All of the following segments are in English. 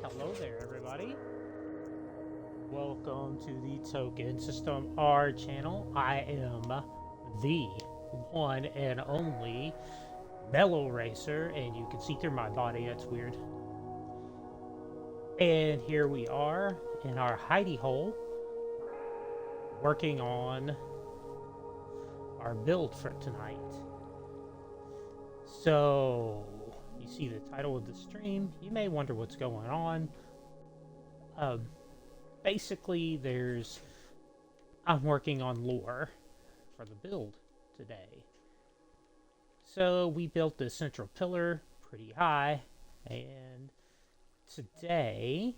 Hello there, everybody. Welcome to the Token System R channel. I am the one and only Mellow Racer, and you can see through my body. That's weird. And here we are in our hidey hole, working on our build for tonight. So, you see the title of the stream. You may wonder what's going on. Basically, I'm working on lore for the build today. So we built this central pillar pretty high, and today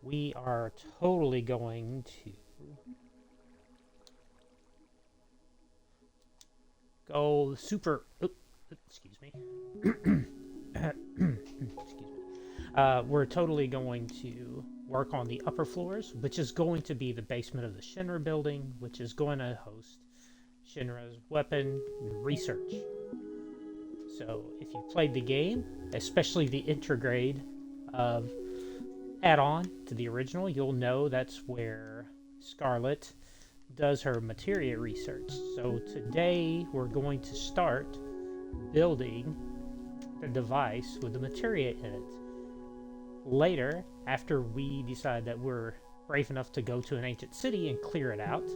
we are totally going to go super. Excuse me. Excuse me. We're totally going to work on the upper floors, which is going to be the basement of the Shinra building, which is going to host Shinra's weapon research. So if you played the game, especially the intrograde of add-on to the original, you'll know that's where Scarlet does her materia research. So today we're going to start building the device with the materia in it. Later, after we decide that we're brave enough to go to an ancient city and clear it out,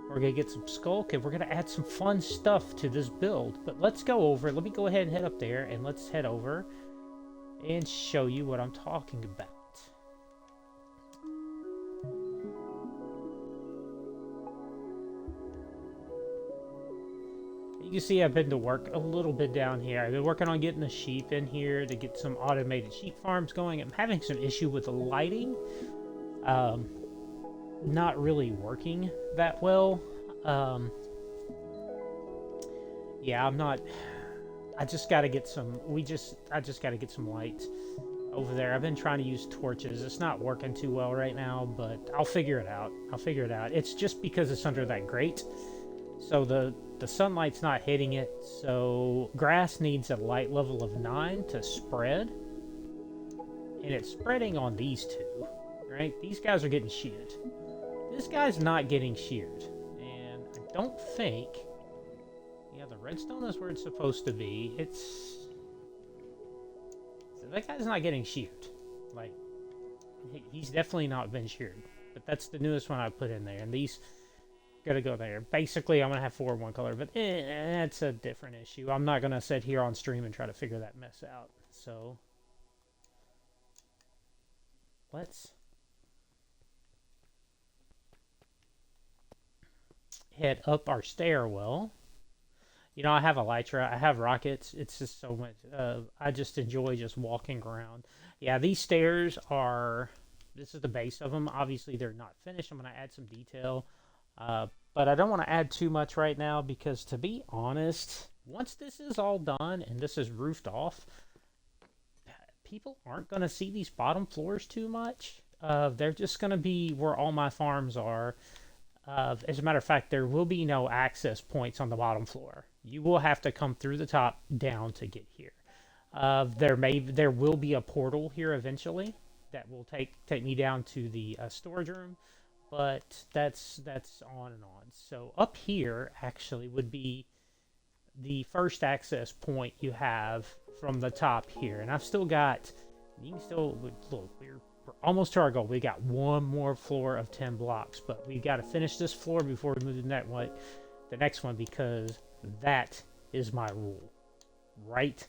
we're going to get some skulk and we're going to add some fun stuff to this build. But let's go over, let me go ahead and head up there, and let's head over and show you what I'm talking about. You can see I've been to work a little bit down here. I've been working on getting the sheep in here to get some automated sheep farms going. I'm having some issue with the lighting. Not really working that well. Yeah, I'm not... I just gotta get some... I just gotta get some lights over there. I've been trying to use torches. It's not working too well right now, but I'll figure it out. It's just because it's under that grate. So the sunlight's not hitting it, so grass needs a light level of 9 to spread. And it's spreading on these two, right? These guys are getting sheared. This guy's not getting sheared. And I don't think... Yeah, the redstone is where it's supposed to be. So that guy's not getting sheared. Like, he's definitely not been sheared. But that's the newest one I put in there. And these... Gotta go there. Basically, I'm gonna have 4 of one color, but that's a different issue. I'm not gonna sit here on stream and try to figure that mess out. So let's head up our stairwell. You know, I have elytra, I have rockets. It's just so much. I just enjoy just walking around. Yeah, these stairs are. This is the base of them. Obviously, they're not finished. I'm gonna add some detail. But I don't want to add too much right now because, to be honest, once this is all done and this is roofed off, people aren't going to see these bottom floors too much. They're just going to be where all my farms are. As a matter of fact, there will be no access points on the bottom floor. You will have to come through the top down to get here. There will be a portal here eventually that will take me down to the storage room. But that's on and on. So up here actually would be the first access point you have from the top here. And I've still got, you can still, look, we're almost to our goal. We got one more floor of 10 blocks, but we got to finish this floor before we move to the next one, because that is my rule, right?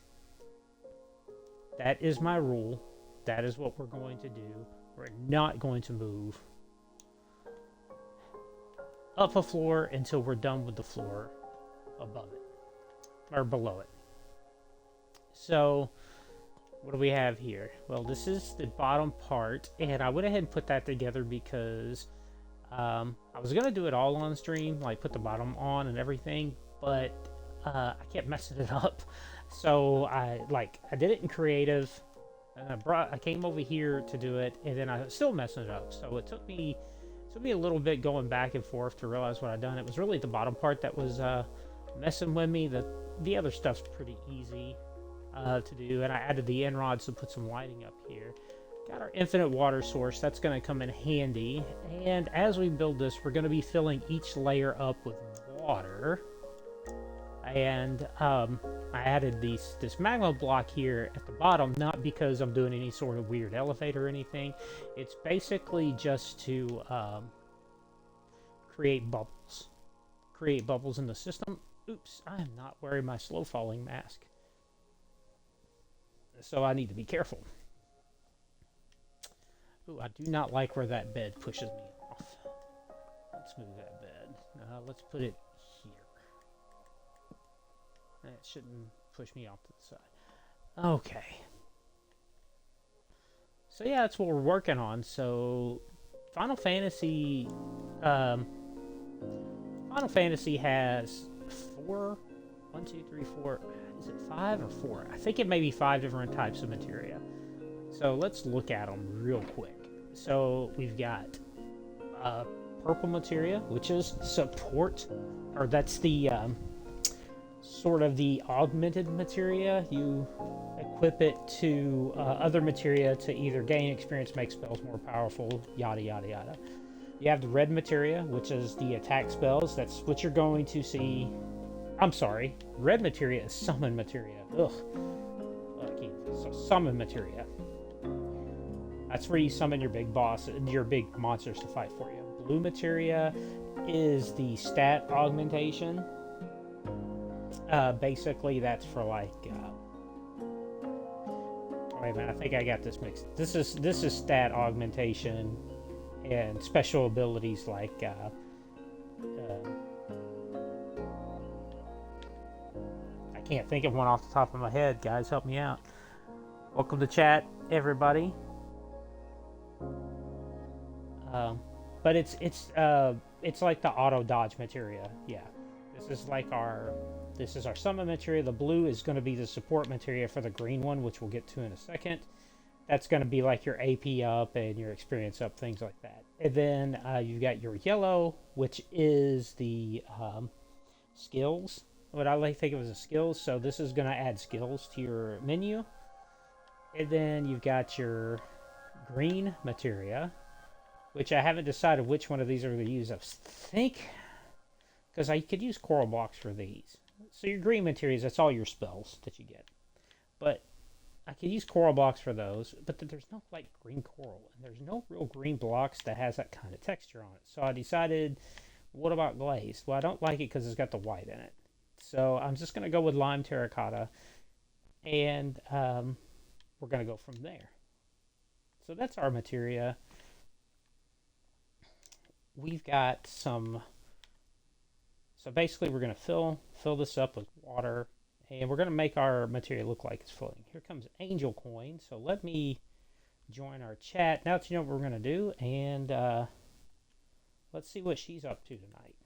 That is my rule. That is what we're going to do. We're not going to move up a floor until we're done with the floor above it, or below it. So, what do we have here? Well, this is the bottom part, and I went ahead and put that together because I was going to do it all on stream, like put the bottom on and everything, but I kept messing it up. So, I did it in creative, and I came over here to do it, and then I was still messing it up. So, it took me a little bit going back and forth to realize what I'd done. It was really the bottom part that was messing with me. The other stuff's pretty easy. to do, and I added the end rods to put some lighting up here. Got our infinite water source. That's going to come in handy. And as we build this, we're going to be filling each layer up with water. And I added this magma block here at the bottom, not because I'm doing any sort of weird elevator or anything. It's basically just to create bubbles. Create bubbles in the system. Oops, I am not wearing my slow falling mask. So I need to be careful. Ooh, I do not like where that bed pushes me off. Let's move that bed. Let's put it here. That shouldn't push me off to the side. Okay. So yeah, that's what we're working on. So Final Fantasy has 4, 1, 2, 3, 4. Is it 5 or 4? I think it may be 5 different types of materia. So let's look at them real quick. So we've got purple materia, which is support, or that's the sort of the augmented materia. You equip it to other materia to either gain experience, make spells more powerful, yada yada yada. You have the red materia, which is the attack spells. That's what you're going to see. I'm sorry, red materia is summon materia. Ugh. Okay, so summon materia. That's where you summon your big boss, your big monsters to fight for you. Blue materia is the stat augmentation. Basically, that's for like. Wait a minute, I think I got this mixed. This is stat augmentation and special abilities like. I can't think of one off the top of my head. Guys, help me out. Welcome to chat, everybody. But it's like the auto dodge materia. Yeah, this is our summon materia. The blue is going to be the support materia for the green one, which we'll get to in a second. That's going to be like your AP up and your experience up, things like that. And then you've got your yellow, which is the skills. What I like to think of as a skills. So this is going to add skills to your menu. And then you've got your green materia, which I haven't decided which one of these are going to use. I think, because I could use coral blocks for these. So your green materials, that's all your spells that you get. But I could use coral blocks for those, but there's no like green coral, and there's no real green blocks that has that kind of texture on it. So I decided, what about glazed? Well, I don't like it because it's got the white in it. So I'm just going to go with lime terracotta, and we're going to go from there. So that's our materia. We've got some. So basically, we're going to fill this up with water, and we're going to make our materia look like it's floating. Here comes Angel Coin. So let me join our chat now that you know what we're going to do, and let's see what she's up to tonight.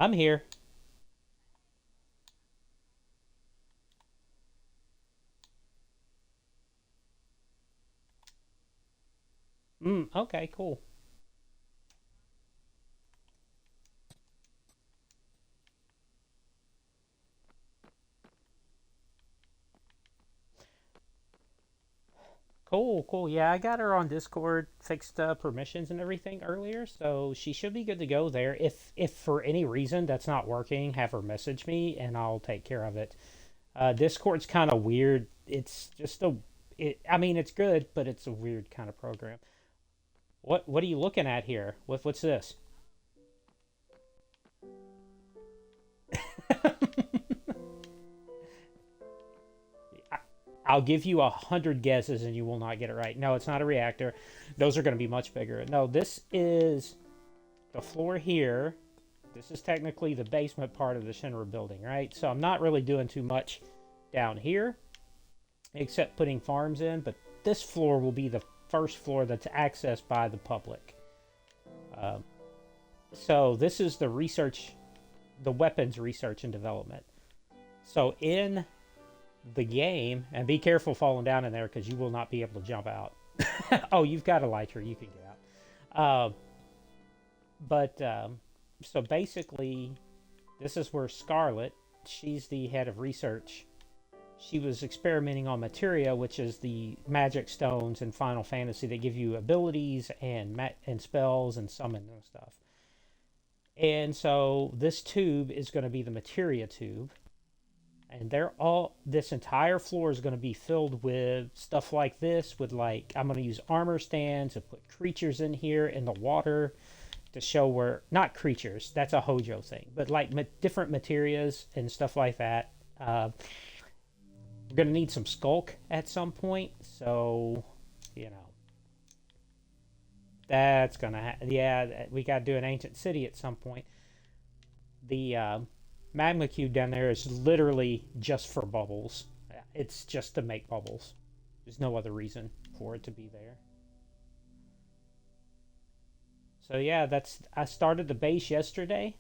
I'm here. Okay, cool. Cool. Yeah, I got her on Discord, fixed permissions and everything earlier, so she should be good to go there. If for any reason that's not working, have her message me and I'll take care of it. Discord's kind of weird. It's just I mean, it's good, but it's a weird kind of program. What are you looking at here? What's this? I'll give you 100 guesses and you will not get it right. No, it's not a reactor. Those are going to be much bigger. No, this is the floor here. This is technically the basement part of the Shinra building, right? So I'm not really doing too much down here, except putting farms in. But this floor will be the first floor that's accessed by the public. Uh, so this is the research, the weapons research and development. So in the game, and be careful falling down in there because you will not be able to jump out. Oh, you've got a elytra, you can get out. But so basically, this is where Scarlet, she's the head of research. She was experimenting on materia, which is the magic stones in Final Fantasy that give you abilities and spells and summon and stuff. And so this tube is going to be the materia tube, and this entire floor is going to be filled with stuff like this. With like, I'm going to use armor stands to put creatures in here in the water to show where, not creatures, that's a Hojo thing, but like different materias and stuff like that. We're going to need some skulk at some point, so, you know, that's going to yeah, we got to do an ancient city at some point. The magma cube down there is literally just for bubbles. It's just to make bubbles. There's no other reason for it to be there. So yeah, I started the base yesterday.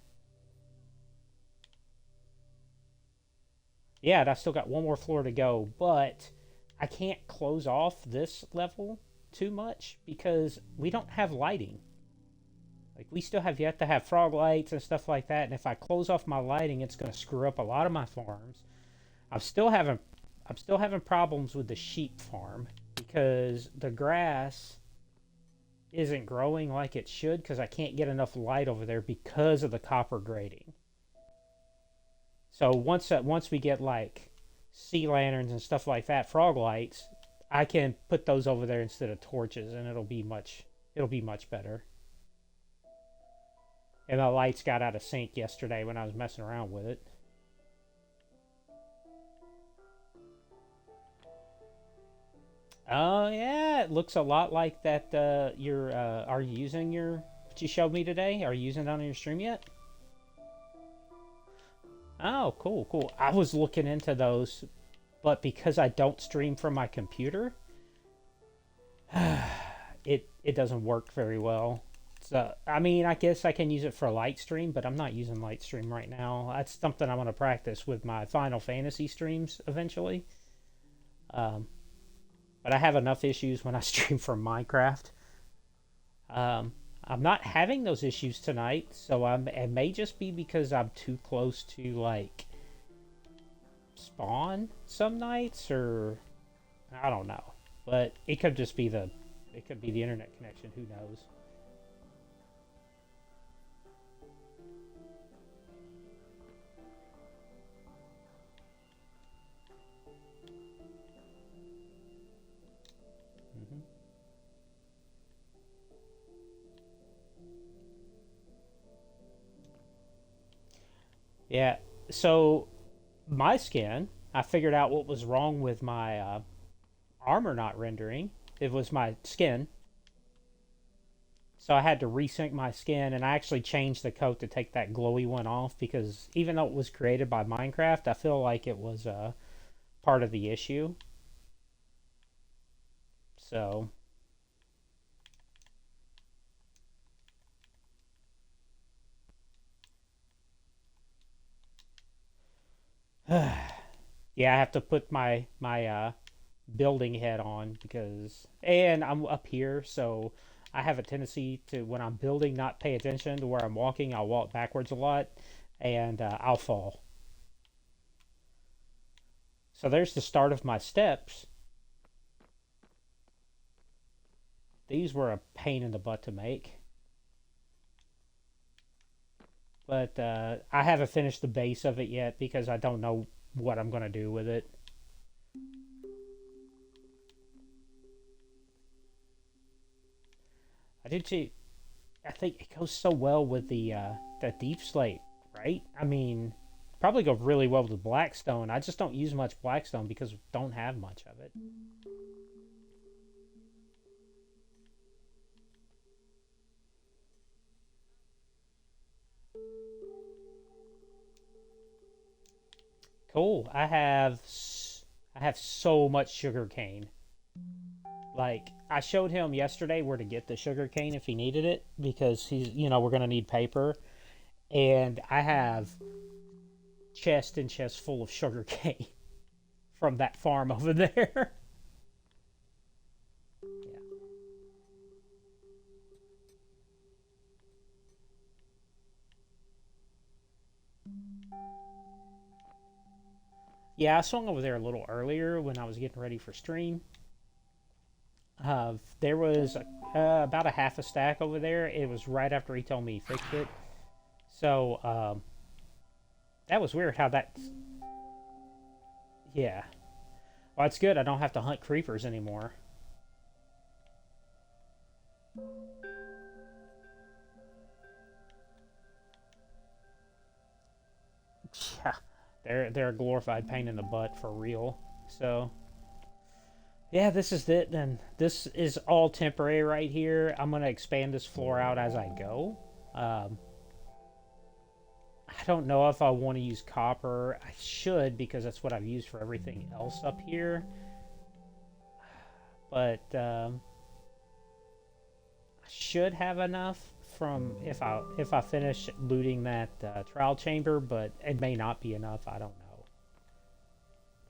Yeah, and I still got one more floor to go, but I can't close off this level too much because we don't have lighting. Like, we still have yet to have frog lights and stuff like that, and if I close off my lighting, it's going to screw up a lot of my farms. I'm still having problems with the sheep farm because the grass isn't growing like it should because I can't get enough light over there because of the copper grating. So once we get like sea lanterns and stuff like that, frog lights, I can put those over there instead of torches, and it'll be much better. And the lights got out of sync yesterday when I was messing around with it. Oh yeah, it looks a lot like that. Are you using what you showed me today? Are you using it on your stream yet? Oh, cool, cool. I was looking into those, but because I don't stream from my computer, it doesn't work very well. So, I mean, I guess I can use it for Lightstream, but I'm not using Lightstream right now. That's something I want to practice with my Final Fantasy streams eventually. But I have enough issues when I stream from Minecraft. I'm not having those issues tonight, so it may just be because I'm too close to, like, spawn some nights, or I don't know. But it could just be the internet connection, who knows. Yeah, so my skin, I figured out what was wrong with my armor not rendering. It was my skin. So I had to resync my skin, and I actually changed the coat to take that glowy one off because even though it was created by Minecraft, I feel like it was part of the issue. So yeah, I have to put my building head on and I'm up here, so I have a tendency to, when I'm building, not pay attention to where I'm walking. I'll walk backwards a lot, and I'll fall. So there's the start of my steps. These were a pain in the butt to make. But I haven't finished the base of it yet because I don't know what I'm going to do with it. I think it goes so well with the deep slate, right? I mean, probably go really well with blackstone. I just don't use much blackstone because we don't have much of it. Cool. I have so much sugar cane. Like, I showed him yesterday where to get the sugar cane if he needed it because he's, we're gonna need paper, and I have chest and chest full of sugar cane from that farm over there. Yeah. Yeah, I swung over there a little earlier when I was getting ready for stream. There was about a half a stack over there. It was right after he told me he fixed it. So, that was weird how that. Yeah. Well, it's good. I don't have to hunt creepers anymore. Yeah. They're a glorified pain in the butt for real. So, yeah, this is it. And this is all temporary right here. I'm going to expand this floor out as I go. I don't know if I want to use copper. I should because that's what I've used for everything else up here. But I should have enough from if I finish looting that trial chamber, but it may not be enough. I don't know.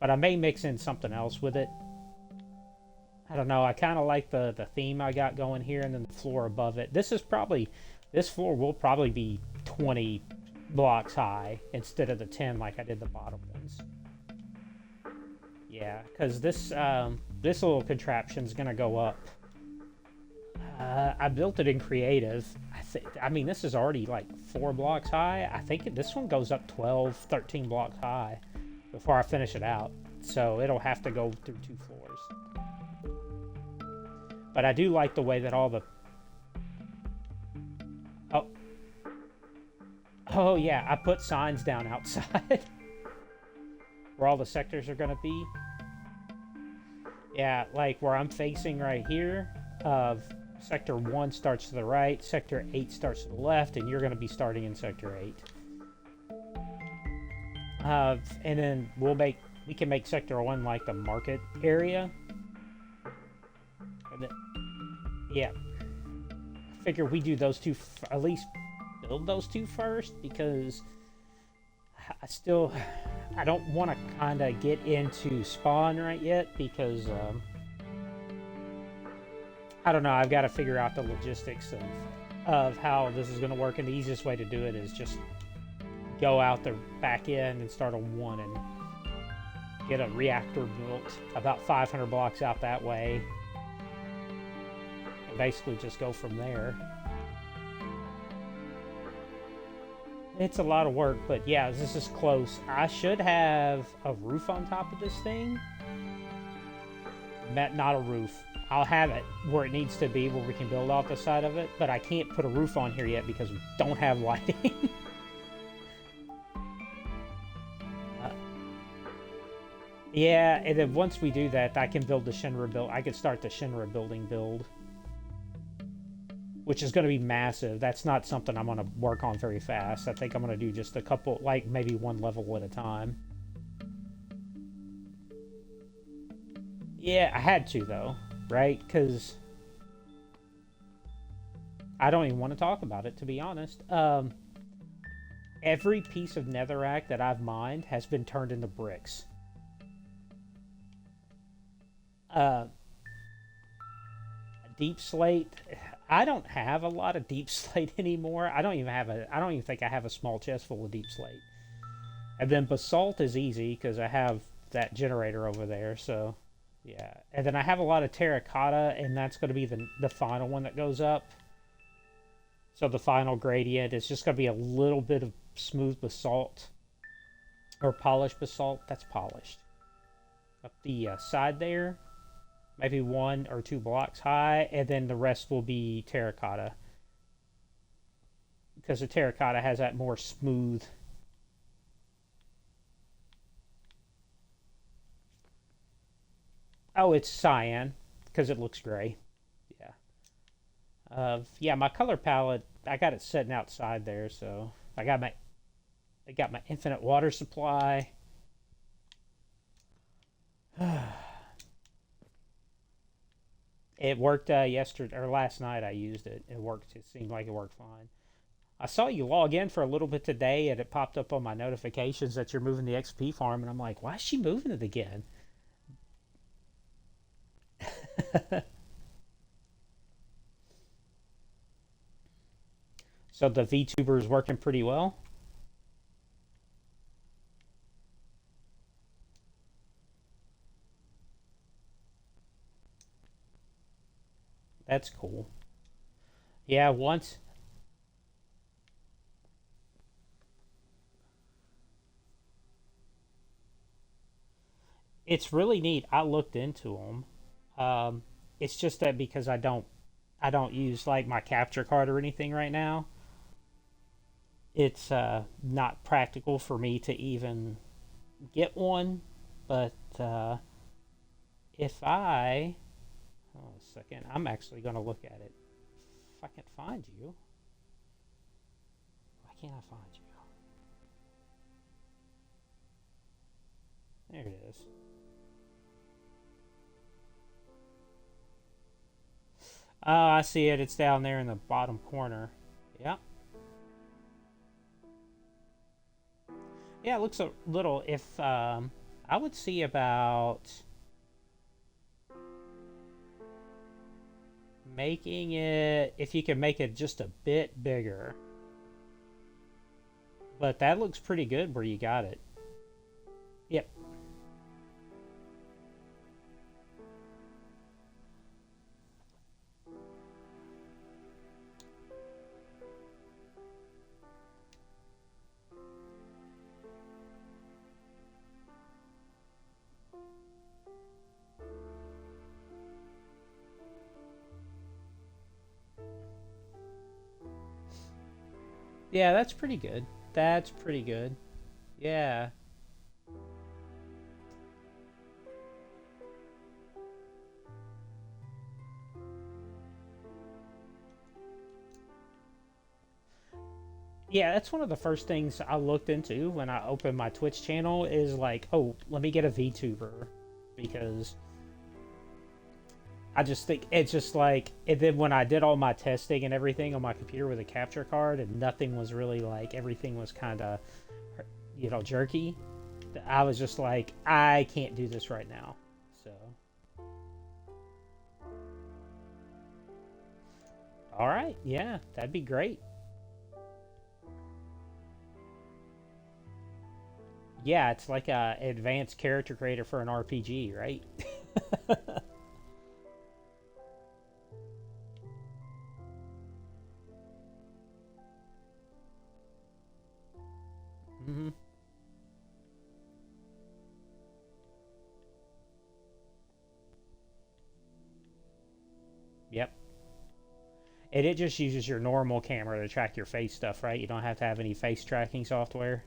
But I may mix in something else with it. I don't know. I kind of like the theme I got going here, and then the floor above it. This floor will probably be 20 blocks high instead of the 10 like I did the bottom ones. Yeah, because this little contraption is gonna go up. I built it in creative. I mean, this is already like 4 blocks high. I think this one goes up 12, 13 blocks high before I finish it out. So it'll have to go through 2 floors. But I do like the way that all the... Oh yeah, I put signs down outside where all the sectors are going to be. Yeah, like where I'm facing right here, Sector 1 starts to the right, Sector 8 starts to the left, and you're going to be starting in Sector 8. And then we can make Sector 1 like the market area. And then, yeah. I figure we do those two, at least build those two first, because I don't want to kind of get into spawn right yet, because I don't know, I've got to figure out the logistics of how this is going to work, and the easiest way to do it is just go out the back end and start on 1 and get a reactor built about 500 blocks out that way, and basically just go from there. It's a lot of work, but yeah, this is close. I should have a roof on top of this thing. Not a roof. I'll have it where it needs to be, where we can build off the side of it, but I can't put a roof on here yet because we don't have lighting. Yeah, and then once we do that, I can build the Shinra build. I can start the Shinra building build, which is going to be massive. That's not something I'm going to work on very fast. I think I'm going to do just a couple, like maybe 1 level at a time. Yeah, I had to though, right? Because I don't even want to talk about it, to be honest. Every piece of netherrack that I've mined has been turned into bricks. Deep slate. I don't have a lot of deep slate anymore. I don't even think I have a small chest full of deep slate. And then basalt is easy because I have that generator over there. So yeah. And then I have a lot of terracotta, and that's going to be the final one that goes up. So the final gradient is just going to be a little bit of smooth basalt or polished basalt. That's polished. Up the side there. Maybe 1 or 2 blocks high, and then the rest will be terracotta. Because the terracotta has that more smooth... Oh, it's cyan, because it looks gray. Yeah. Yeah, my color palette, I got it sitting outside there, so... I got my infinite water supply. It worked yesterday or last night. I used it. It worked. It seemed like it worked fine. I saw you log in for a little bit today, and it popped up on my notifications that you're moving the XP farm, and I'm like, why is she moving it again? So the VTuber is working pretty well. That's cool. Yeah, once it's really neat. I looked into them. It's just that because I don't use like my capture card or anything right now. It's not practical for me to even get one. But if I hold on a second, I'm actually going to look at it. If I can find you, why can't I find you? There it is. Oh, I see it. It's down there in the bottom corner. Yeah. Yeah, it looks a little. If I would see about making it, if you can make it just a bit bigger. But that looks pretty good where you got it. Yep. Yeah, that's pretty good. That's pretty good. Yeah. Yeah, that's one of the first things I looked into when I opened my Twitch channel is like, oh, let me get a VTuber because I just think it's just like, and then when I did all my testing and everything on my computer with a capture card and nothing was really like, everything was kind of, jerky. I was just like, I can't do this right now. So, all right, yeah, that'd be great. Yeah, it's like a advanced character creator for an RPG, right? Hmm. Yep. And it just uses your normal camera to track your face stuff, right? You don't have to have any face tracking software.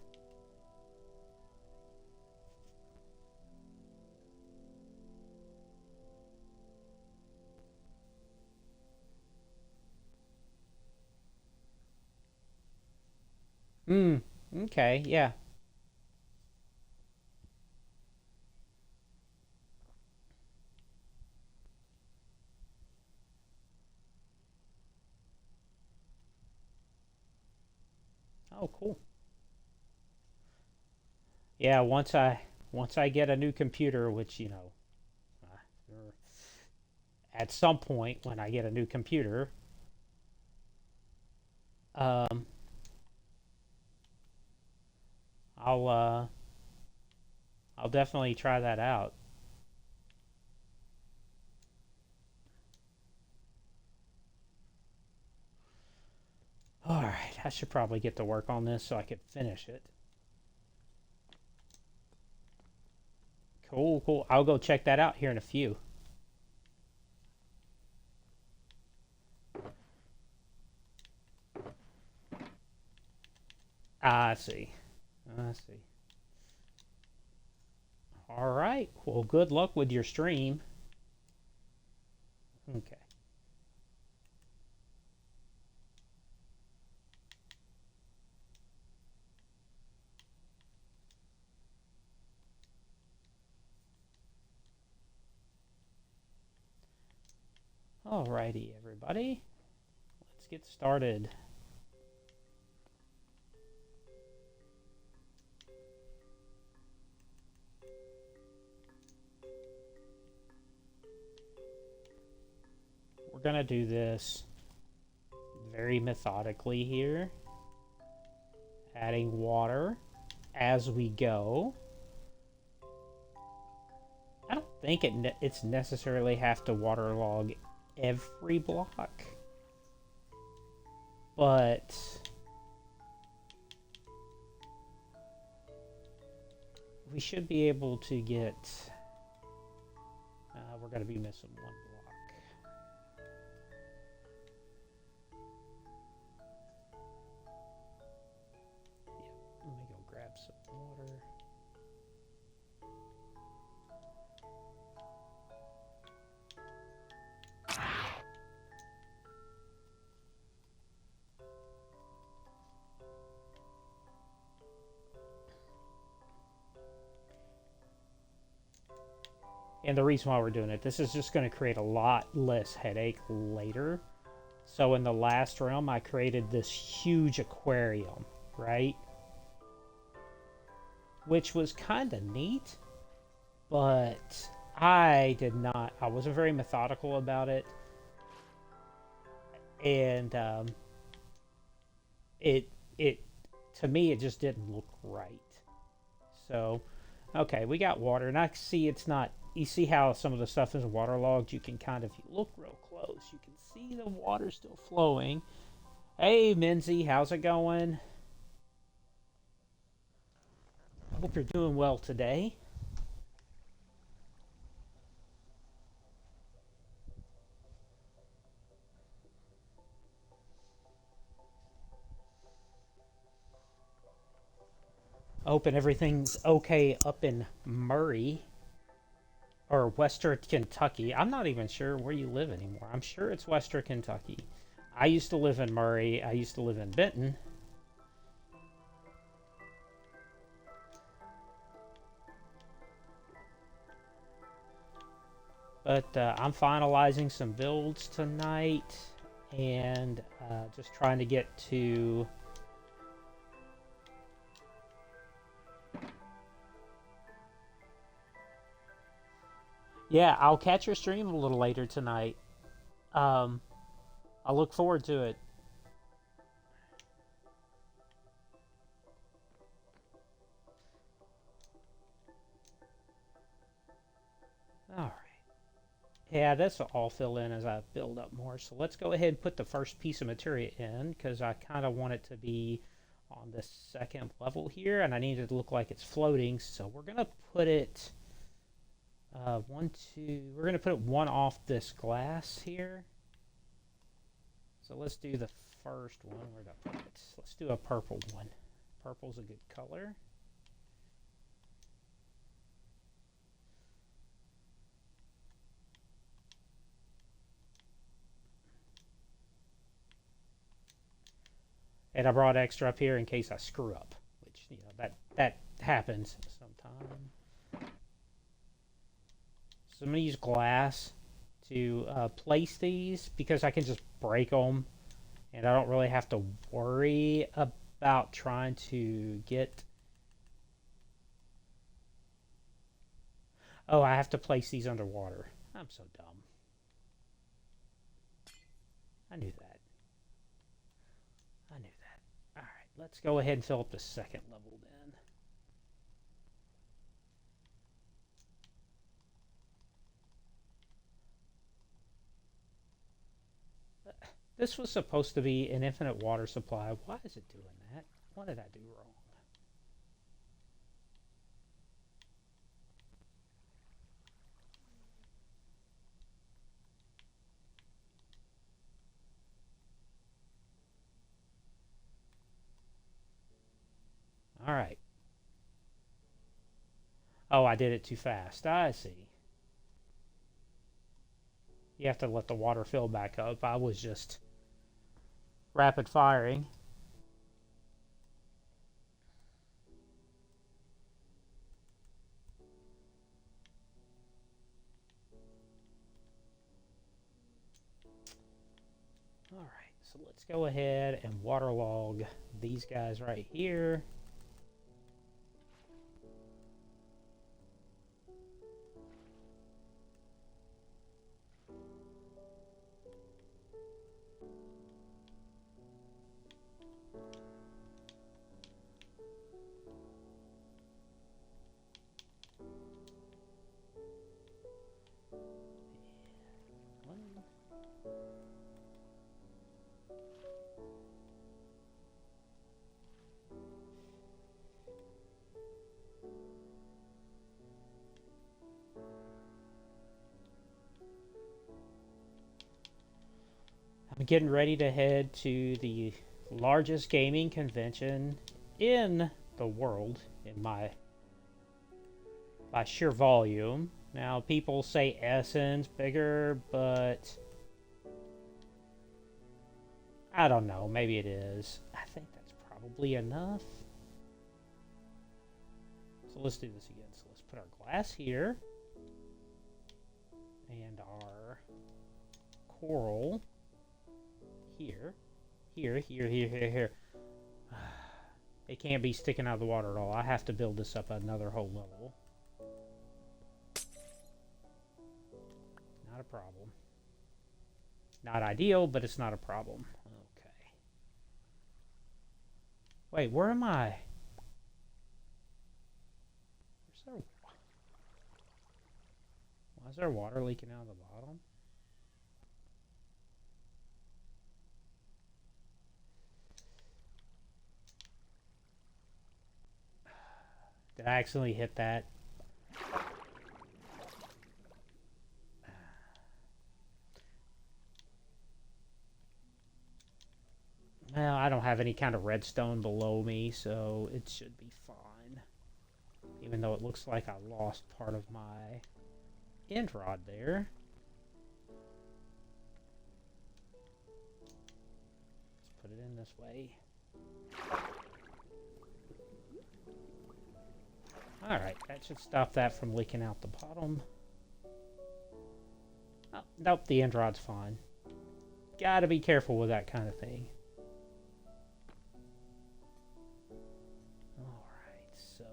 Hmm. Okay. Yeah. Oh, cool. Yeah. Once I get a new computer, which uh, at some point when I get a new computer, um, I'll uh, I'll definitely try that out. All right. I should probably get to work on this so I could finish it. Cool. Cool. I'll go check that out here in a few. I see. I see. All right. Well, good luck with your stream. Okay. Alrighty, everybody. Let's get started. We're gonna do this very methodically here, adding water as we go. I don't think it's necessarily have to waterlog every block, but we should be able to get. We're going to be missing one block. Yep, let me go grab some water. And the reason why we're doing it, this is just going to create a lot less headache later. So in the last realm, I created this huge aquarium, right? Which was kind of neat, but I wasn't very methodical about it. And to me, it just didn't look right. So, okay, we got water, and I see it's not. You see how some of the stuff is waterlogged? You can kind of, if you look real close, you can see the water still flowing. Hey, Minzy, how's it going? I hope you're doing well today. Hoping everything's okay up in Murray. Or Western Kentucky. I'm not even sure where you live anymore. I'm sure it's Western Kentucky. I used to live in Murray. I used to live in Benton. But I'm finalizing some builds tonight and just trying to get to... Yeah, I'll catch your stream a little later tonight. I look forward to it. Alright. Yeah, this will all fill in as I build up more. So let's go ahead and put the first piece of material in, because I kind of want it to be on the second level here, and I need it to look like it's floating. So we're going to put it... we're going to put one off this glass here. So let's do the first one. Where'd I put it? Let's do a purple one. Purple's a good color. And I brought extra up here in case I screw up, which, you know, that happens sometime. So I'm going to use glass to place these, because I can just break them, and I don't really have to worry about trying to get... Oh, I have to place these underwater. I'm so dumb. I knew that. All right, let's go ahead and fill up the second level then. This was supposed to be an infinite water supply. Why is it doing that? What did I do wrong? All right. Oh, I did it too fast. I see. You have to let the water fill back up. I was just rapid firing. Alright, so let's go ahead and waterlog these guys right here. I'm getting ready to head to the largest gaming convention in the world in by sheer volume. Now people say Essen's bigger, but I don't know, maybe it is. I think that's probably enough. So let's do this again. So let's put our glass here and our coral here. Here. It can't be sticking out of the water at all. I have to build this up another whole level. Not a problem. Not ideal, but it's not a problem. Okay. Wait, where am I? Why is there water leaking out of the bottom? Did I accidentally hit that? Well, I don't have any kind of redstone below me, so it should be fine. Even though it looks like I lost part of my end rod there. Let's put it in this way. Alright, that should stop that from leaking out the bottom. Oh, nope, the end rod's fine. Gotta be careful with that kind of thing. Alright, so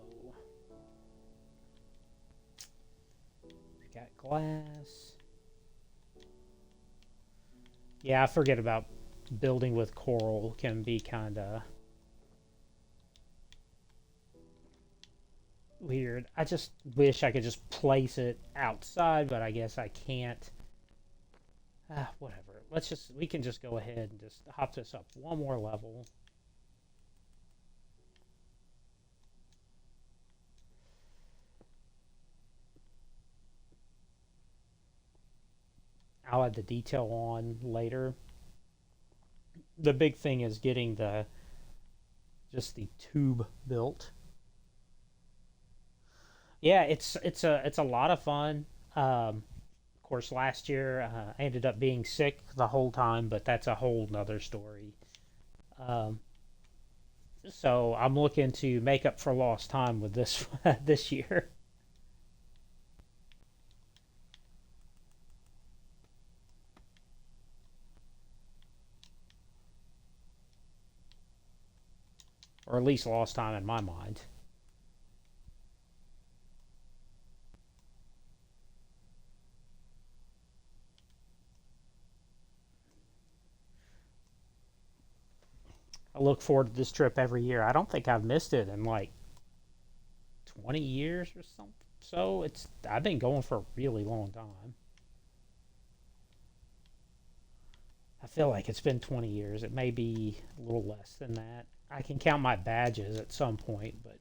we got glass. Yeah, I forget about building with coral. Can be kinda weird. I just wish I could just place it outside, but I guess I can't. Whatever. We can just go ahead and just hop this up one more level. I'll add the detail on later. The big thing is getting just the tube built. Yeah, it's a lot of fun. Of course, last year I ended up being sick the whole time, but that's a whole nother story. Um, so I'm looking to make up for lost time with this this year. Or at least lost time in my mind. I look forward to this trip every year. I don't think I've missed it in like 20 years or something. So I've been going for a really long time. I feel like it's been 20 years. It may be a little less than that. I can count my badges at some point, but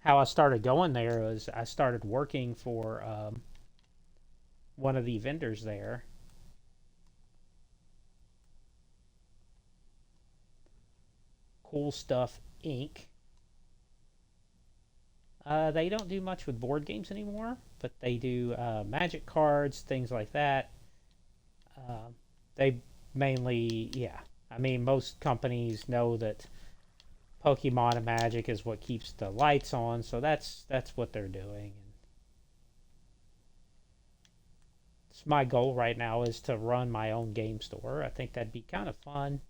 how I started going there was I started working for one of the vendors there. Cool Stuff Inc. They don't do much with board games anymore, but they do magic cards, things like that. They mainly, yeah. I mean, most companies know that Pokemon and Magic is what keeps the lights on, so that's what they're doing. my goal right now is to run my own game store. I think that'd be kind of fun.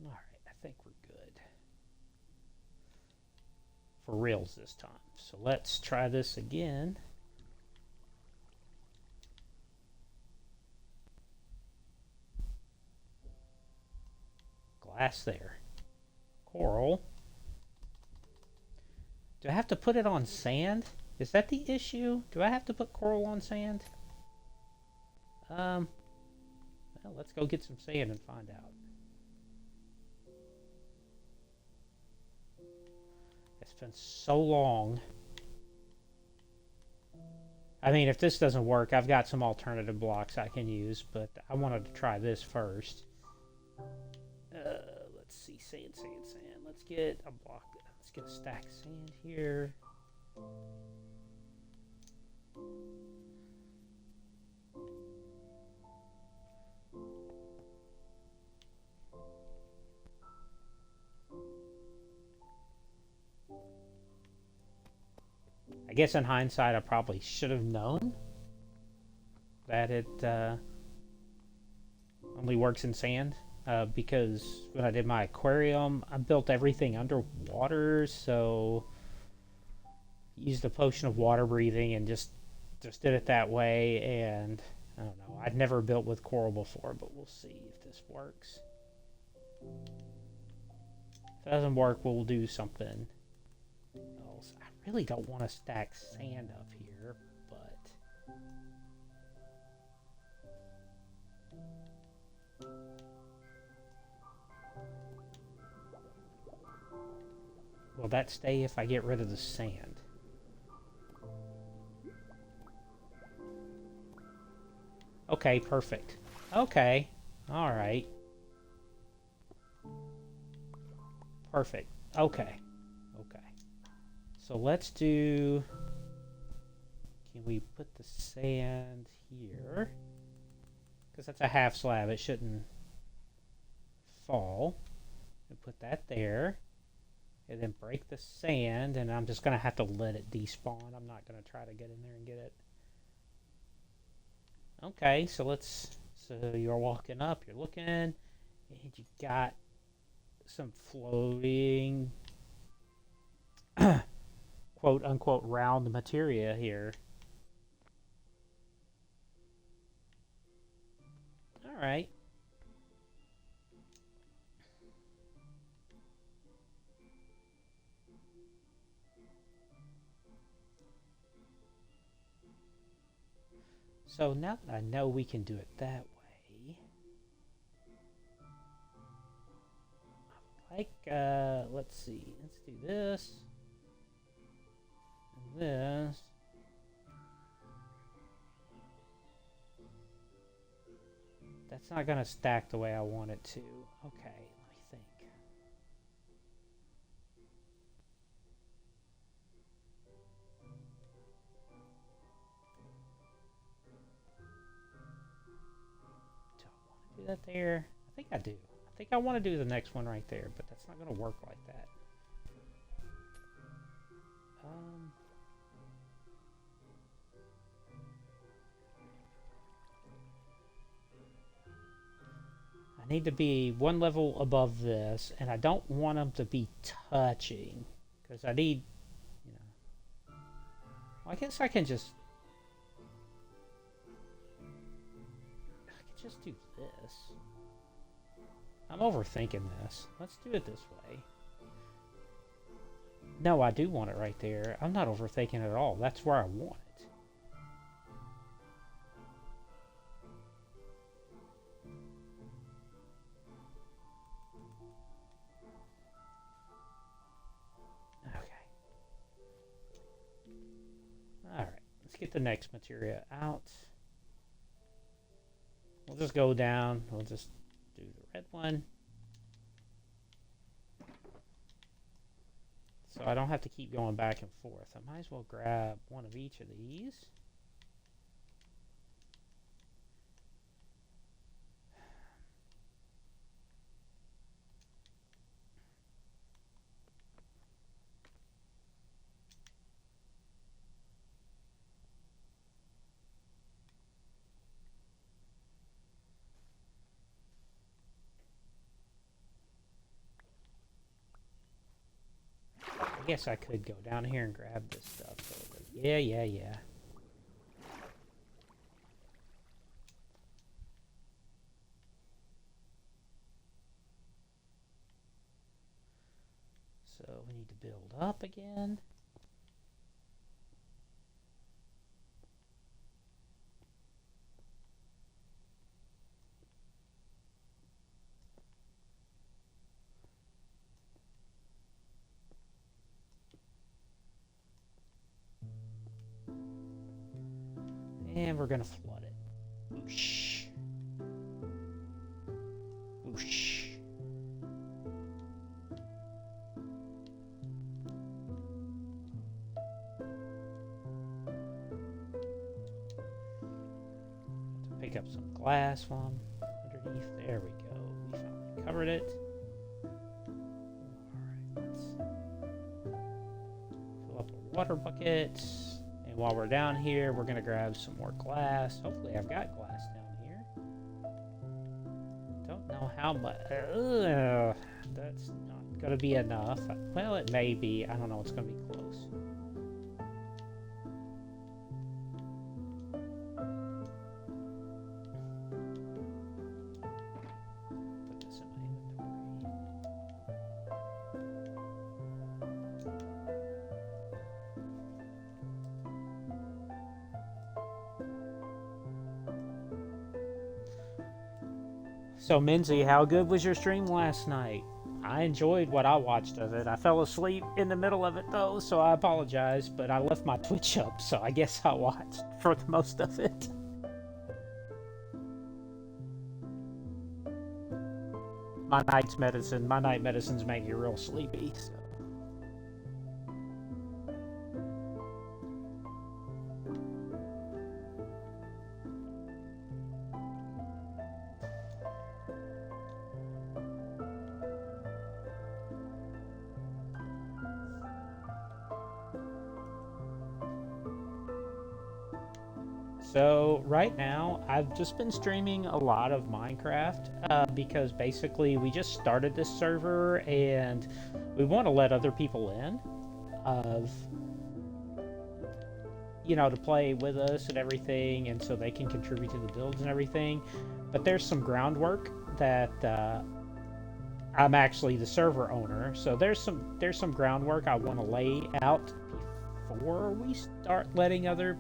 All right, I think we're good for reals this time. So let's try this again. Glass there. Coral. Do I have to put it on sand? Is that the issue? Do I have to put coral on sand? Well, let's go get some sand and find out. It's been so long. I mean, if this doesn't work, I've got some alternative blocks I can use, but I wanted to try this first. Let's see, sand. Let's get a block. Let's get a stack of sand here. I guess in hindsight, I probably should have known that it only works in sand. Because when I did my aquarium, I built everything underwater, so used a potion of water breathing and just did it that way. And I don't know, I'd never built with coral before, but we'll see if this works. If it doesn't work, we'll do something else. I really don't want to stack sand up here, but will that stay if I get rid of the sand? Okay, perfect. Okay, alright. Perfect. Okay. So let's do... Can we put the sand here? Because that's a half slab. It shouldn't fall. And put that there. And then break the sand. And I'm just going to have to let it despawn. I'm not going to try to get in there and get it. Okay, so let's... So you're walking up. You're looking. And you got some floating... quote-unquote round materia here. Alright. So now that I know we can do it that way, like, let's see, let's do this, and this. That's not gonna stack the way I want it to. Okay, let me think. Do I want to do that there? I think I do. I think I want to do the next one right there, but that's not gonna work like that. I need to be one level above this, and I don't want them to be touching, because I need, you know. Well, I guess I can just do this. I'm overthinking this. Let's do it this way. No, I do want it right there. I'm not overthinking it at all. That's where I want it. Okay. Alright, let's get the next materia out. We'll just go down. We'll just do the red one. So I don't have to keep going back and forth. I might as well grab one of each of these. I guess I could go down here and grab this stuff. So yeah. So we need to build up again. And we're gonna flood it. Whoosh. Whoosh. Pick up some glass from underneath. There we go. We finally covered it. Alright, let's fill up our water buckets. And while we're down here, we're going to grab some more glass. Hopefully I've got glass down here. Don't know how much. That's not going to be enough. Well, it may be. I don't know. It's going to be close. Put this in my inventory. So, Minzy, how good was your stream last night? I enjoyed what I watched of it. I fell asleep in the middle of it, though, so I apologize, but I left my Twitch up, so I guess I watched for the most of it. My night medicines make me real sleepy, so. So right now, I've just been streaming a lot of Minecraft because basically we just started this server and we want to let other people in to play with us and everything, and so they can contribute to the builds and everything. But there's some groundwork that I'm actually the server owner, so there's some groundwork I want to lay out before we start letting other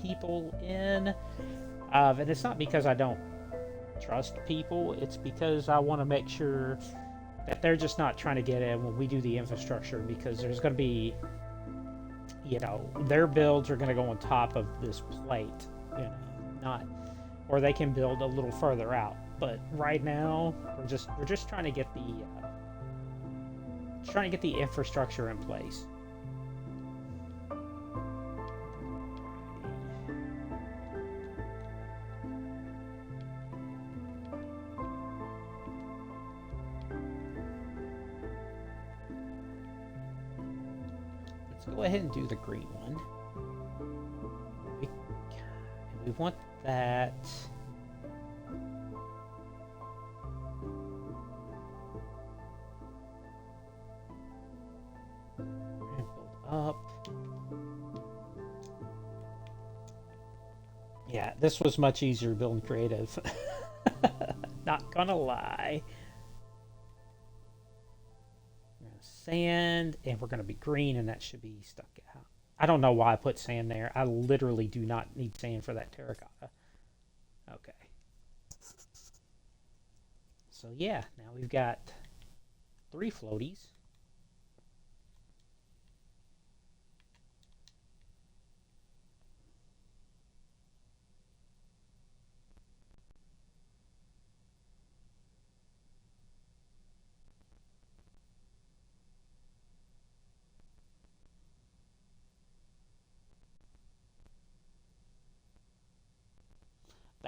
people in, and it's not because I don't trust people, it's because I want to make sure that they're just not trying to get in when we do the infrastructure, because there's going to be, their builds are going to go on top of this plate, not, or they can build a little further out. But right now we're just trying to get the infrastructure in place. Go ahead and do the green one. We want that. And build up. Yeah, this was much easier building creative. Not gonna lie. Sand, and we're going to be green, and that should be stuck out. I don't know why I put sand there. I literally do not need sand for that terracotta. Okay. So yeah, now we've got 3 floaties.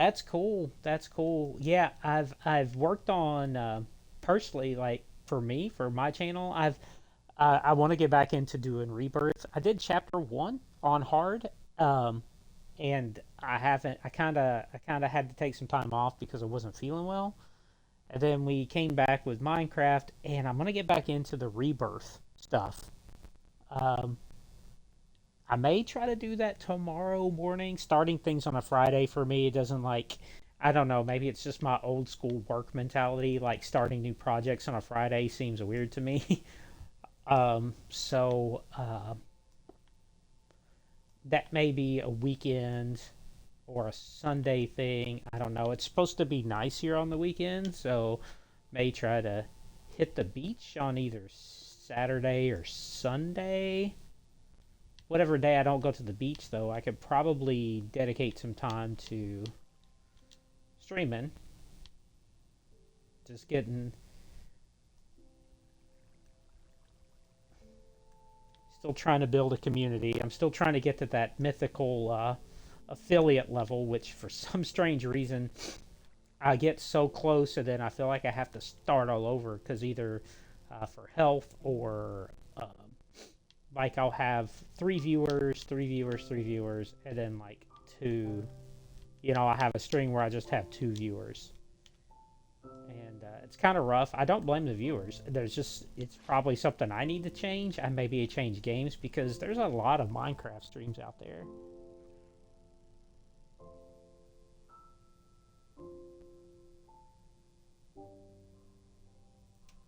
That's cool. That's cool. Yeah, I've worked on personally, like for me, for my channel, I want to get back into doing Rebirth. I did chapter one on hard, um, and I haven't. I kind of had to take some time off because I wasn't feeling well. And then we came back with Minecraft, and I'm gonna get back into the Rebirth stuff. Um, I may try to do that tomorrow morning. Starting things on a Friday for me, it doesn't like. I don't know. Maybe it's just my old school work mentality. Like starting new projects on a Friday seems weird to me. So that may be a weekend or a Sunday thing. I don't know. It's supposed to be nice here on the weekend, so may try to hit the beach on either Saturday or Sunday. Whatever day I don't go to the beach, though, I could probably dedicate some time to streaming. Just getting, still trying to build a community. I'm still trying to get to that mythical affiliate level, which for some strange reason I get so close and then I feel like I have to start all over because either for health or like I'll have three viewers, three viewers, and then like two. I have a string where I just have two viewers, and it's kind of rough. I don't blame the viewers. It's probably something I need to change. I maybe change games because there's a lot of Minecraft streams out there.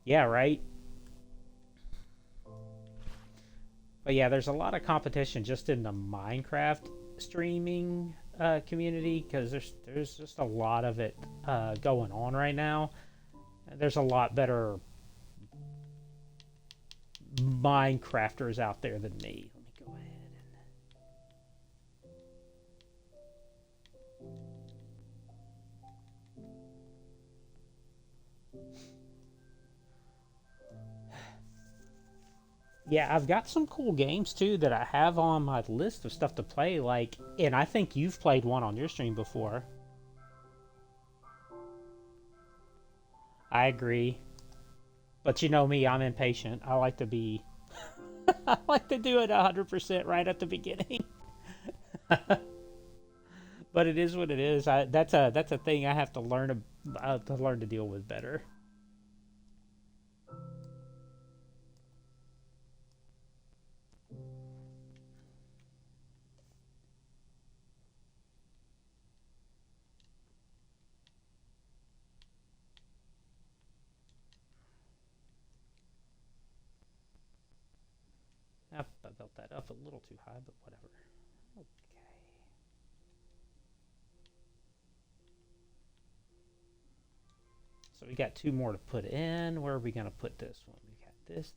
Yeah, right. But yeah, there's a lot of competition just in the Minecraft streaming community because there's just a lot of it going on right now. There's a lot better Minecrafters out there than me. Let me go ahead Yeah, I've got some cool games too that I have on my list of stuff to play. Like, and I think you've played one on your stream before. I agree, but you know me, I'm impatient. I like to be, I like to do it 100% right at the beginning. But it is what it is. That's a thing I have to learn to deal with better. I built that up a little too high, but whatever. Okay. So we got two more to put in. Where are we going to put this one? We got this.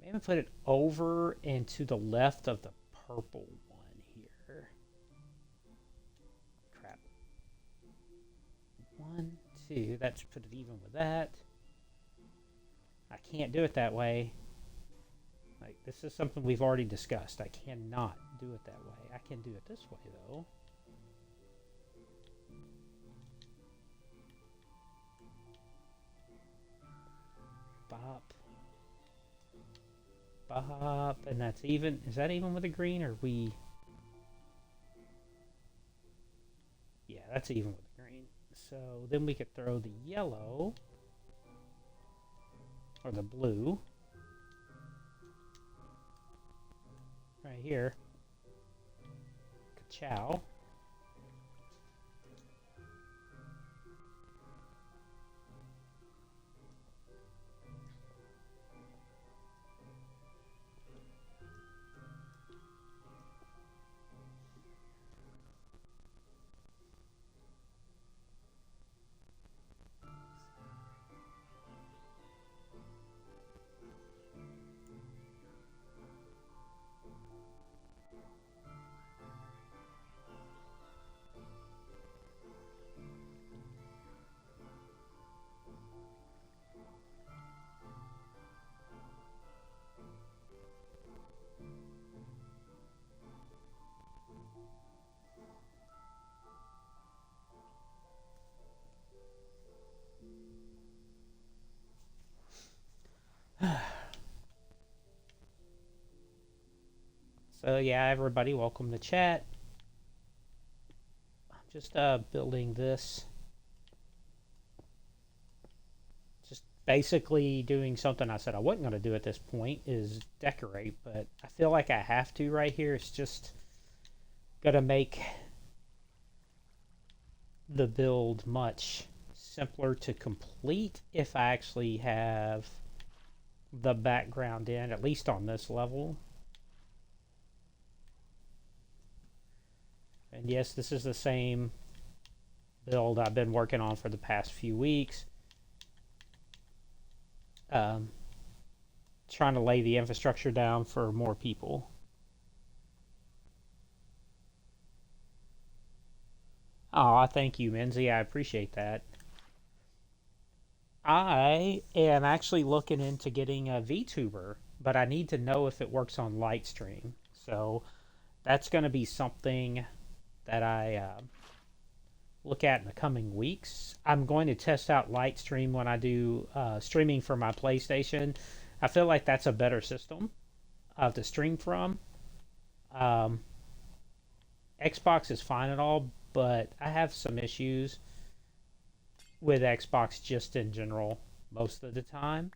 Maybe put it over and to the left of the purple one here. Crap. One, two. That should put it even with that. I can't do it that way. Like, this is something we've already discussed. I cannot do it that way. I can do it this way, though. Bop. Bop. And that's even. Is that even with the green, or we... Yeah, that's even with the green. So then we could throw the yellow. Or the blue. Right here. Ka-chow. So yeah, everybody, welcome to chat. I'm just building this. Just basically doing something I said I wasn't going to do at this point is decorate, but I feel like I have to right here. It's just going to make the build much simpler to complete if I actually have the background in, at least on this level. And yes, this is the same build I've been working on for the past few weeks. Trying to lay the infrastructure down for more people. Oh, thank you, Menzie. I appreciate that. I am actually looking into getting a VTuber, but I need to know if it works on Lightstream. So that's going to be something that I look at in the coming weeks. I'm going to test out Lightstream when I do streaming for my PlayStation. I feel like that's a better system to stream from. Um, Xbox is fine and all, but I have some issues with Xbox just in general most of the time.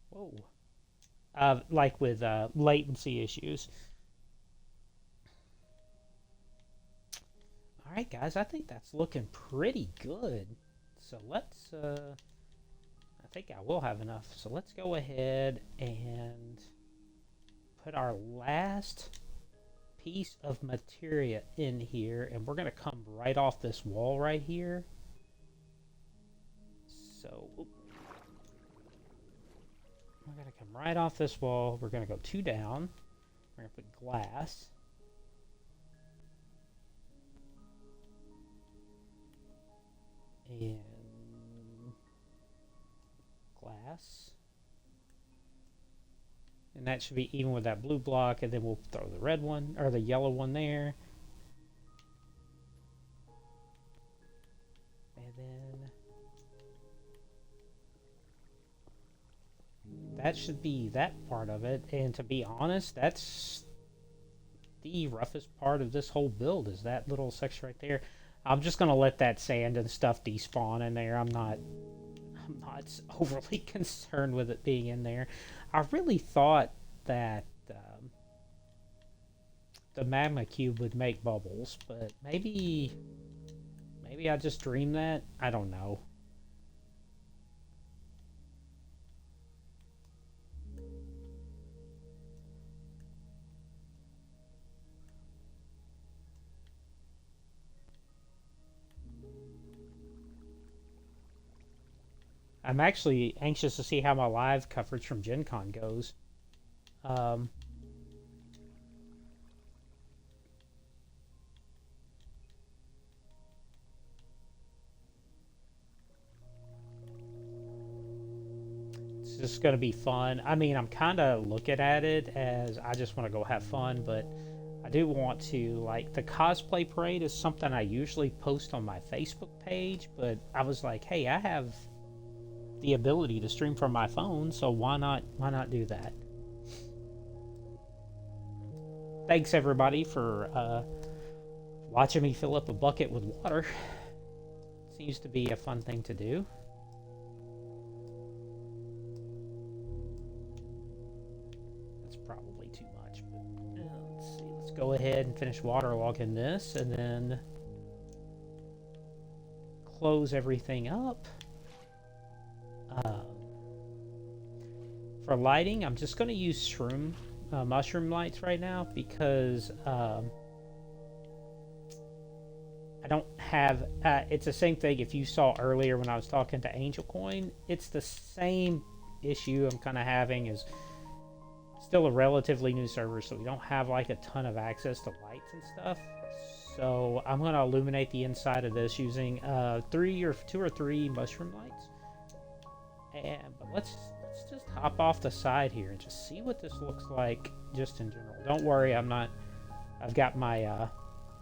Whoa. Like with latency issues. All right, guys, I think that's looking pretty good. So let's, I think I will have enough. So let's go ahead and put our last piece of materia in here, and we're going to come right off this wall right here. So we're going to come right off this wall. We're going to go 2 down. We're going to put glass. And glass. And that should be even with that blue block, and then we'll throw the red one, or the yellow one there. And then that should be that part of it. And to be honest, that's the roughest part of this whole build, is that little section right there. I'm just going to let that sand and stuff despawn in there. I'm not overly concerned with it being in there. I really thought that the magma cube would make bubbles, but maybe I just dreamed that. I don't know. I'm actually anxious to see how my live coverage from Gen Con goes. It's just going to be fun. I mean, I'm kind of looking at it as I just want to go have fun, but I do want to, like, the cosplay parade is something I usually post on my Facebook page, but I was like, hey, I have the ability to stream from my phone, so why not do that? Thanks everybody for watching me fill up a bucket with water. Seems to be a fun thing to do. That's probably too much, but let's see. Let's go ahead and finish waterlogging this, and then close everything up. For lighting, I'm just going to use mushroom lights right now, because I don't have, it's the same thing if you saw earlier when I was talking to Angel Coin. It's the same issue I'm kind of having, is still a relatively new server, so we don't have like a ton of access to lights and stuff. So I'm going to illuminate the inside of this using 2 or 3 mushroom lights. But let's just hop off the side here and just see what this looks like just in general. Don't worry, I've got my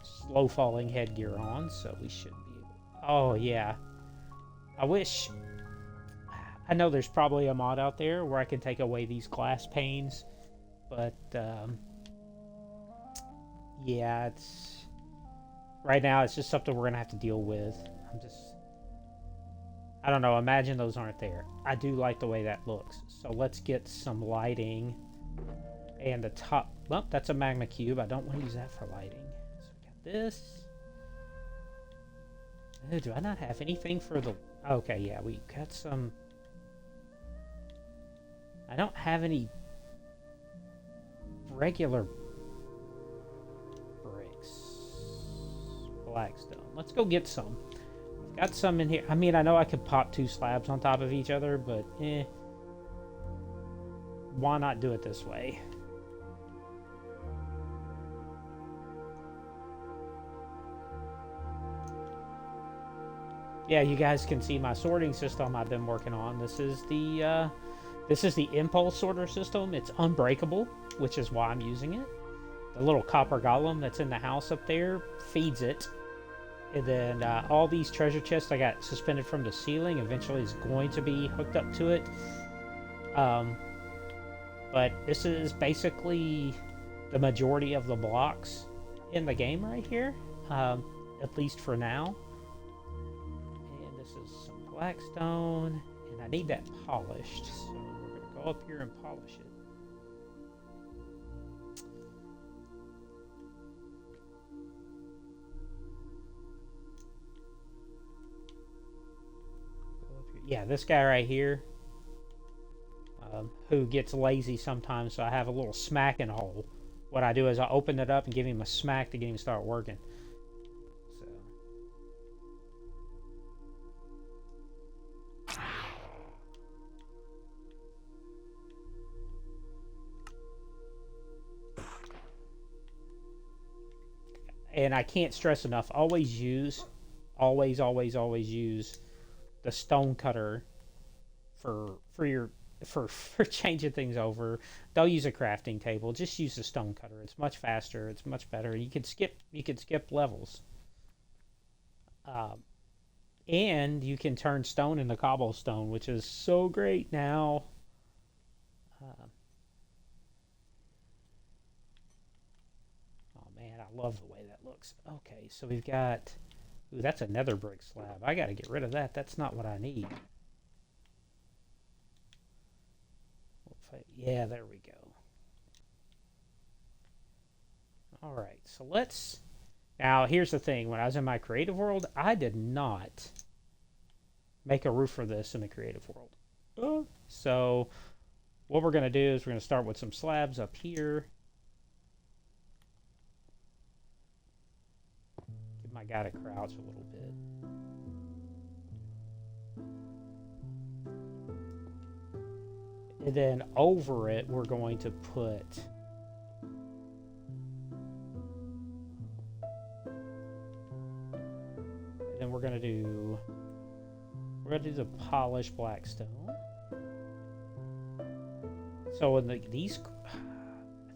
slow falling headgear on, so we should be able. Oh yeah, I know there's probably a mod out there where I can take away these glass panes, but yeah, it's right now it's just something we're gonna have to deal with. I don't know, imagine those aren't there. I do like the way that looks. So let's get some lighting. And the top, well, that's a magma cube. I don't want to use that for lighting. So we got this. Oh, do I not have anything for the, okay, yeah, we got some. I don't have any regular bricks. Blackstone. Let's go get some. Got some in here. I mean, I know I could pop 2 slabs on top of each other, but why not do it this way? Yeah, you guys can see my sorting system I've been working on. This is the impulse sorter system. It's unbreakable, which is why I'm using it. The little copper golem that's in the house up there feeds it. And then all these treasure chests I got suspended from the ceiling eventually is going to be hooked up to it. But this is basically the majority of the blocks in the game right here, at least for now. And this is some blackstone, and I need that polished, so we're going to go up here and polish it. Yeah, this guy right here, who gets lazy sometimes, so I have a little smacking hole. What I do is I open it up and give him a smack to get him to start working. So. And I can't stress enough, always use the stone cutter for changing things over. Don't use a crafting table. Just use the stone cutter. It's much faster. It's much better. You can skip levels. And you can turn stone into cobblestone, which is so great now. Oh man, I love the way that looks. Okay, so we've got. Ooh, that's a nether brick slab. I got to get rid of that. That's not what I need. Yeah, there we go. All right, so let's... Now, here's the thing. When I was in my creative world, I did not make a roof for this in the creative world. So what we're going to do is we're going to start with some slabs up here. I gotta crouch a little bit. And then over it, we're going to put and then we're gonna do the polished blackstone. So in these, I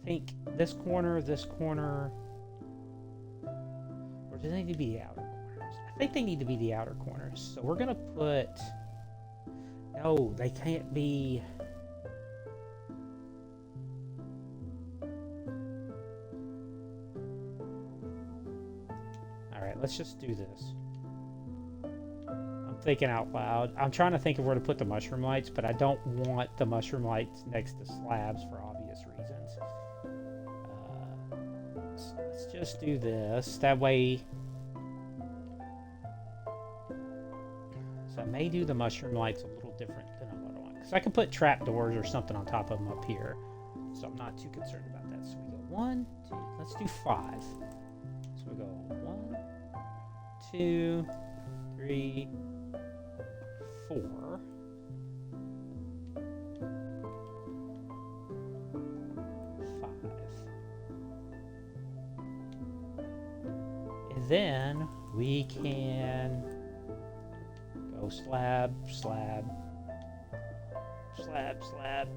think this corner. Do they need to be the outer corners? I think they need to be the outer corners. So we're going to put... No, they can't be... Alright, let's just do this. I'm thinking out loud. I'm trying to think of where to put the mushroom lights, but I don't want the mushroom lights next to slabs for obvious reasons. So let's just do this. That way... So I may do the mushroom lights a little different than what I want. Because I can put trapdoors or something on top of them up here. So I'm not too concerned about that. So we go 1, 2, let's do 5. So we go 1, 2, 3, 4. Then we can go slab, slab, slab, slab,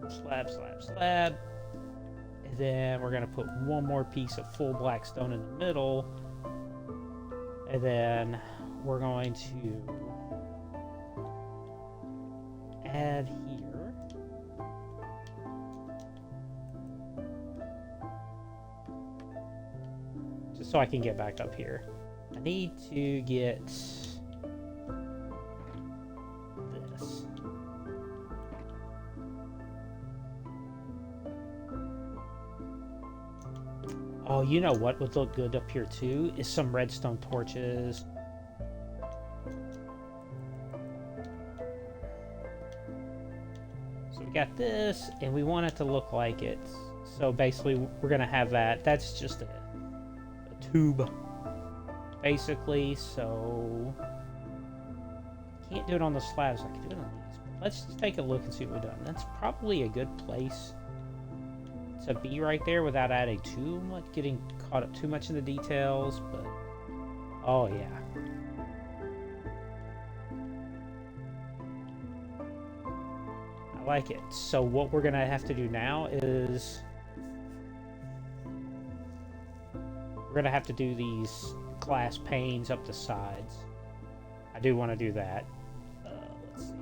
slab, slab, slab. And then we're going to put one more piece of full blackstone in the middle. And then we're going to add here. so I can get back up here. I need to get this. Oh, you know what would look good up here too is some redstone torches. So we got this, and we want it to look like it. So basically, we're gonna have that. That's just a tube, basically. So can't do it on the slabs. I can do it on these. Let's take a look and see what we've done. That's probably a good place to be right there without adding too much, getting caught up too much in the details. But oh yeah. I like it. So what we're gonna have to do now is we're gonna have to do these glass panes up the sides. I do want to do that. Let's see. I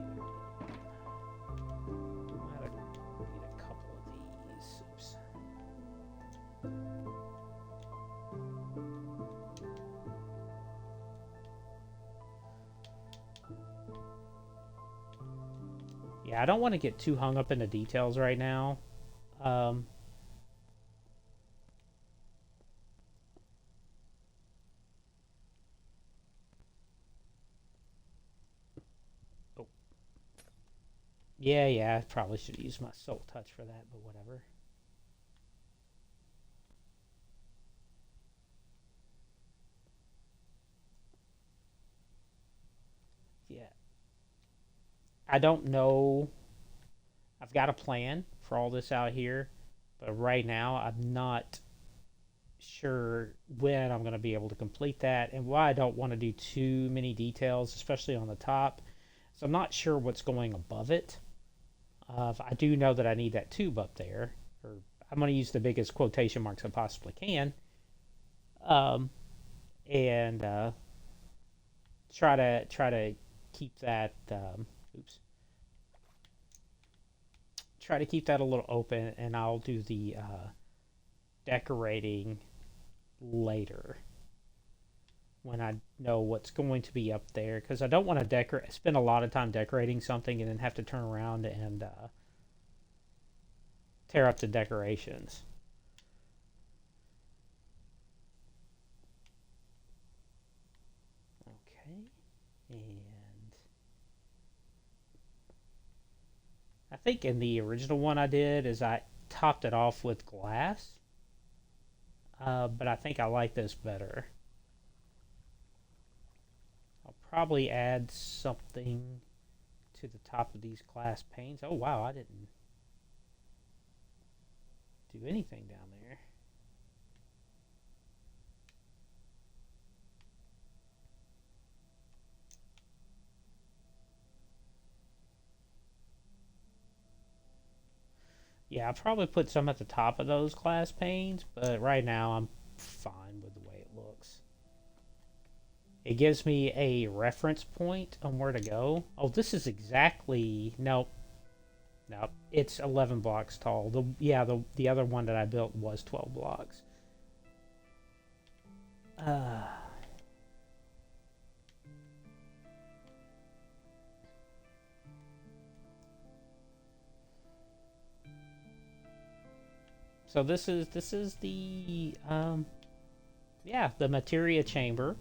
need a couple of these. Oops. Yeah, I don't want to get too hung up in the details right now. Yeah, I probably should use my soul touch for that, but whatever. Yeah. I don't know. I've got a plan for all this out here, but right now I'm not sure when I'm going to be able to complete that and why I don't want to do too many details, especially on the top. So I'm not sure what's going above it. I do know that I need that tube up there, or I'm going to use the biggest quotation marks I possibly can, and try to keep that. Oops. Try to keep that a little open, and I'll do the decorating later when I know what's going to be up there, because I don't want to spend a lot of time decorating something and then have to turn around and tear up the decorations. Okay, and I think in the original one I did is I topped it off with glass, but I think I like this better. Probably add something to the top of these glass panes. Oh wow, I didn't do anything down there. Yeah, I'll probably put some at the top of those glass panes, but right now I'm fine with the way it looks. It gives me a reference point on where to go. Oh, this is exactly... Nope. Nope. It's 11 blocks tall. The other one that I built was 12 blocks. So this is the the materia chamber.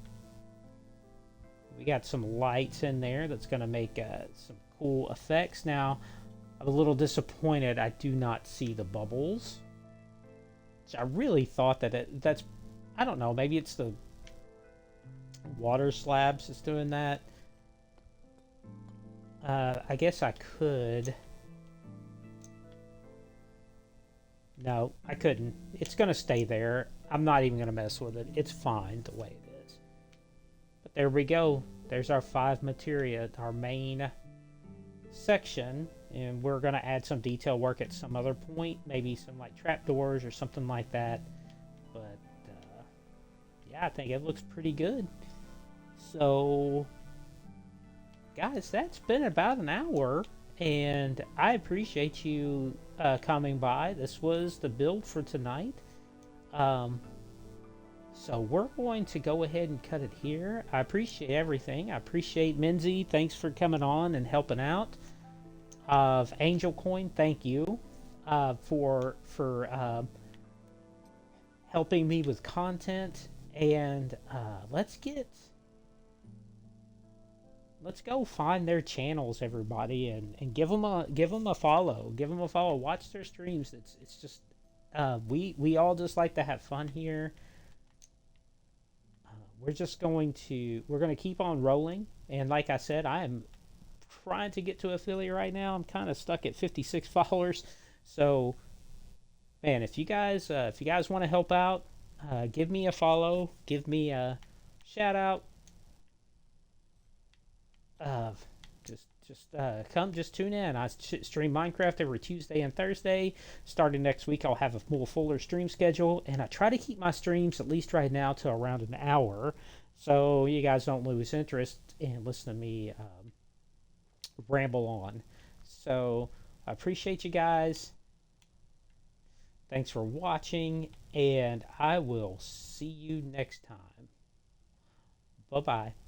We got some lights in there that's going to make some cool effects. Now, I'm a little disappointed I do not see the bubbles. I really thought that that's... I don't know, maybe it's the water slabs that's doing that. I guess I could... No, I couldn't. It's going to stay there. I'm not even going to mess with it. It's fine the way it is. But there we go. There's our 5 materia, our main section. And we're going to add some detail work at some other point. Maybe some like trapdoors or something like that. But yeah, I think it looks pretty good. So, guys, that's been about an hour. And I appreciate you coming by. This was the build for tonight. So we're going to go ahead and cut it here. I appreciate everything. I appreciate Minzy. Thanks for coming on and helping out. Of Angel Coin, thank you for helping me with content. And let's go find their channels, everybody, and give them a follow. Give them a follow. Watch their streams. It's just we all just like to have fun here. We're going to keep on rolling. And like I said, I am trying to get to affiliate right now. I'm kind of stuck at 56 followers. So, man, if you guys want to help out, give me a follow, give me a shout out. Uh, just tune in. I stream Minecraft every Tuesday and Thursday. Starting next week, I'll have a more fuller stream schedule, and I try to keep my streams at least right now to around an hour, so you guys don't lose interest and listen to me ramble on. So I appreciate you guys. Thanks for watching, and I will see you next time. Bye bye.